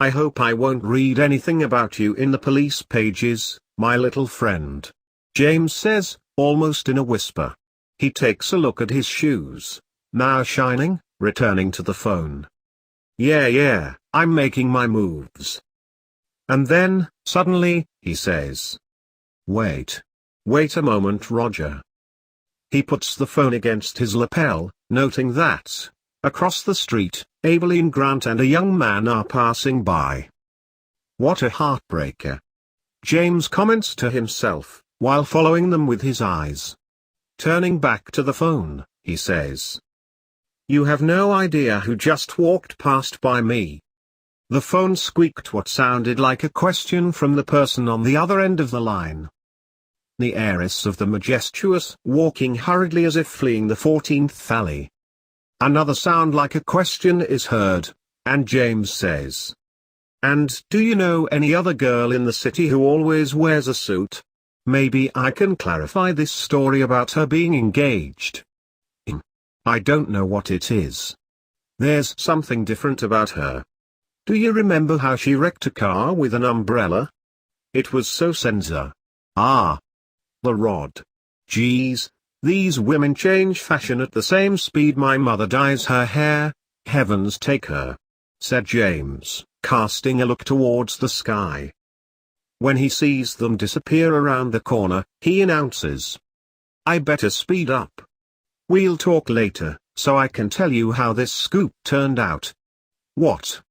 I hope I won't read anything about you in the police pages, my little friend. James says, almost in a whisper. He takes a look at his shoes, now shining, returning to the phone. Yeah, I'm making my moves. And then, suddenly, he says. Wait a moment, Roger. He puts the phone against his lapel, noting that, across the street, Abeleen Grant and a young man are passing by. What a heartbreaker. James comments to himself, while following them with his eyes. Turning back to the phone, he says. You have no idea who just walked past by me. The phone squeaked what sounded like a question from the person on the other end of the line. The heiress of the majestuous, walking hurriedly as if fleeing the 14th alley. Another sound like a question is heard, and James says. And do you know any other girl in the city who always wears a suit? Maybe I can clarify this story about her being engaged. I don't know what it is. There's something different about her. Do you remember how she wrecked a car with an umbrella? It was so senza. Ah. The rod. Geez, these women change fashion at the same speed my mother dyes her hair. Heavens take her, said James, casting a look towards the sky. When he sees them disappear around the corner, he announces. I better speed up. We'll talk later, so I can tell you how this scoop turned out. What?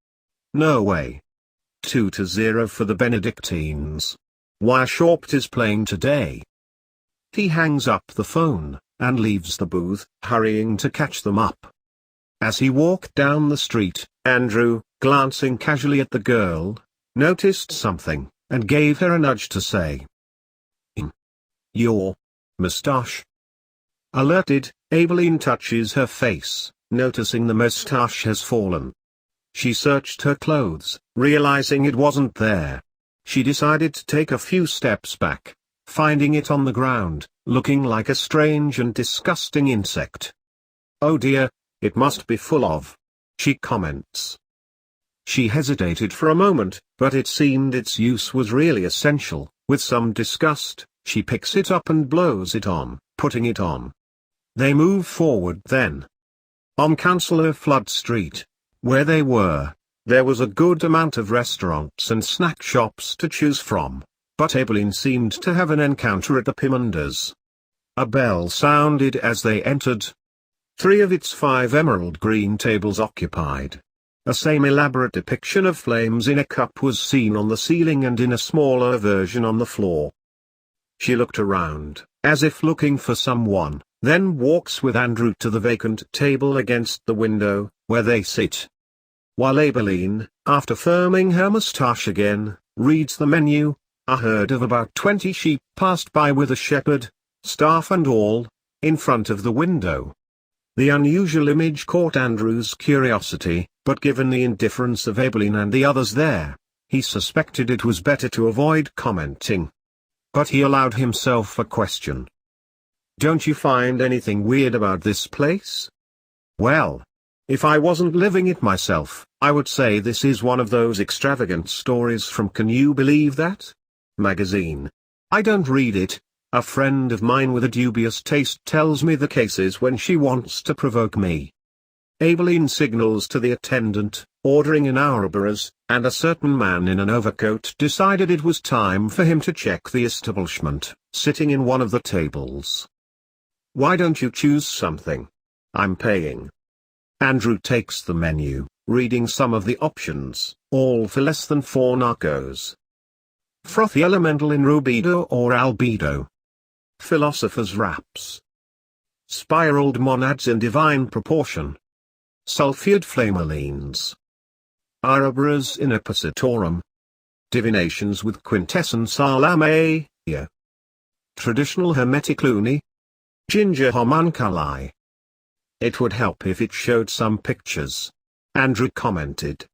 No way. 2-0 for the Benedictines. Weishaupt is playing today. He hangs up the phone, and leaves the booth, hurrying to catch them up. As he walked down the street, Andrew, glancing casually at the girl, noticed something, and gave her a nudge to say. Your moustache. Alerted, Abeleen touches her face, noticing the moustache has fallen. She searched her clothes, realizing it wasn't there. She decided to take a few steps back, finding it on the ground, looking like a strange and disgusting insect. Oh dear, it must be full of. She comments. She hesitated for a moment, but it seemed its use was really essential. With some disgust, she picks it up and blows it on, putting it on. They move forward then. On Councillor Flood Street, where they were, there was a good amount of restaurants and snack shops to choose from, but Abeleen seemed to have an encounter at the Pimundas. A bell sounded as they entered. 3 of its 5 emerald green tables occupied. A same elaborate depiction of flames in a cup was seen on the ceiling and in a smaller version on the floor. She looked around, as if looking for someone, then walks with Andrew to the vacant table against the window, where they sit. While Abeleen, after firming her moustache again, reads the menu, a herd of about 20 sheep passed by with a shepherd, staff and all, in front of the window. The unusual image caught Andrew's curiosity, but given the indifference of Abeleen and the others there, he suspected it was better to avoid commenting. But he allowed himself a question. Don't you find anything weird about this place? Well, if I wasn't living it myself, I would say this is one of those extravagant stories from Can You Believe That? Magazine. I don't read it. A friend of mine with a dubious taste tells me the cases when she wants to provoke me. Abeleen signals to the attendant, ordering an Ouroboros, and a certain man in an overcoat decided it was time for him to check the establishment, sitting in one of the tables. Why don't you choose something? I'm paying. Andrew takes the menu, reading some of the options, all for less than 4 narcos. Frothy elemental in rubido or albedo. Philosopher's wraps. Spiraled monads in divine proportion. Sulfured flamelines. Ouroboros in oppositorum. Divinations with quintessence a la Maya. Traditional hermetic luni. Ginger homunculi. It would help if it showed some pictures. Andrew commented.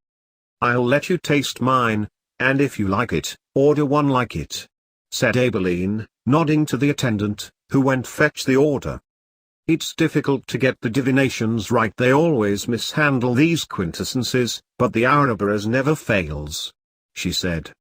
I'll let you taste mine, and if you like it, order one like it, said Abeleen, nodding to the attendant, who went fetch the order. It's difficult to get the divinations right. They always mishandle these quintessences, but the Ouroboros never fails," she said.